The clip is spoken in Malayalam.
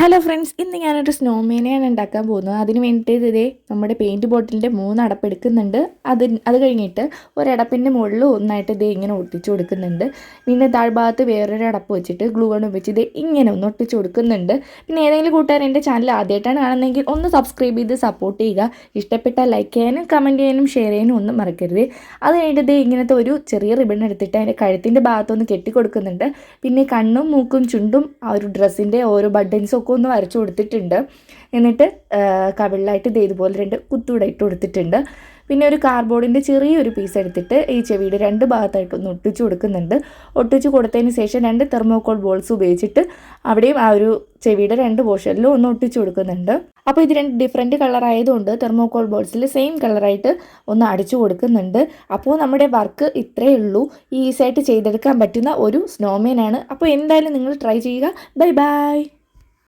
ഹലോ ഫ്രണ്ട്സ്, ഇന്ന് ഞാനൊരു സ്നോമേനെയാണ് ഉണ്ടാക്കാൻ പോകുന്നത്. അതിന് വേണ്ടിയിട്ട് ഇതേ നമ്മുടെ പെയിൻറ്റ് ബോട്ടിലിൻ്റെ 3 അടപ്പ് എടുക്കുന്നുണ്ട്. അത് കഴിഞ്ഞിട്ട് ഒരടപ്പിൻ്റെ മുകളിൽ ഒന്നായിട്ട് ഇതേ ഇങ്ങനെ ഒട്ടിച്ചു കൊടുക്കുന്നുണ്ട്. പിന്നെ താഴ്ഭാഗത്ത് വേറൊരു അടപ്പ് വെച്ചിട്ട് ഗ്ലൂ ഗൺ ഉപയോഗിച്ച് ഇതേ ഇങ്ങനെ ഒന്ന് ഒട്ടിച്ചു കൊടുക്കുന്നുണ്ട്. പിന്നെ ഏതെങ്കിലും കൂട്ടുകാർ എൻ്റെ ചാനൽ ആദ്യമായിട്ടാണ് കാണുന്നതെങ്കിൽ ഒന്ന് സബ്സ്ക്രൈബ് ചെയ്ത് സപ്പോർട്ട് ചെയ്യുക. ഇഷ്ടപ്പെട്ടാൽ ലൈക്ക് ചെയ്യാനും കമൻറ്റ് ചെയ്യാനും ഷെയർ ചെയ്യാനും ഒന്നും മറക്കരുത്. അത് കഴിഞ്ഞിട്ട് ഇതേ ഇങ്ങനത്തെ ഒരു ചെറിയ റിബൺ എടുത്തിട്ട് അതിൻ്റെ കഴുത്തിൻ്റെ ഭാഗത്തൊന്ന് കെട്ടി കൊടുക്കുന്നുണ്ട്. പിന്നെ കണ്ണും മൂക്കും ചുണ്ടും ആ ഒരു ഡ്രസ്സിൻ്റെ ഓരോ ബട്ടൺസും ഒക്കെ ഒന്ന് വരച്ചു കൊടുത്തിട്ടുണ്ട്. എന്നിട്ട് കവിളിലായിട്ട് ഇതുപോലെ 2 കുത്തൂടെ ഇട്ട് കൊടുത്തിട്ടുണ്ട്. പിന്നെ ഒരു കാർഡ്ബോർഡിൻ്റെ ചെറിയൊരു പീസ് എടുത്തിട്ട് ഈ ചെവിയുടെ 2 ഭാഗത്തായിട്ടൊന്ന് ഒട്ടിച്ചു കൊടുക്കുന്നുണ്ട്. ഒട്ടിച്ചു കൊടുത്തതിന് ശേഷം 2 തെർമോക്കോൾ ബോൾസ് ഉപയോഗിച്ചിട്ട് അവിടെയും ആ ഒരു ചെവിയുടെ 2 പോർഷനിലും ഒന്ന് ഒട്ടിച്ചു കൊടുക്കുന്നുണ്ട്. അപ്പോൾ ഇത് 2 ഡിഫറെൻറ്റ് കളർ ആയതുകൊണ്ട് തെർമോക്കോൾ ബോൾസിൽ സെയിം കളറായിട്ട് ഒന്ന് അടിച്ചു കൊടുക്കുന്നുണ്ട്. അപ്പോൾ നമ്മുടെ വർക്ക് ഇത്രയേ ഉള്ളൂ. ഈസിയായിട്ട് ചെയ്തെടുക്കാൻ പറ്റുന്ന ഒരു സ്നോമാനാണ്. അപ്പോൾ എന്തായാലും നിങ്ങൾ ട്രൈ ചെയ്യുക. Bye bye.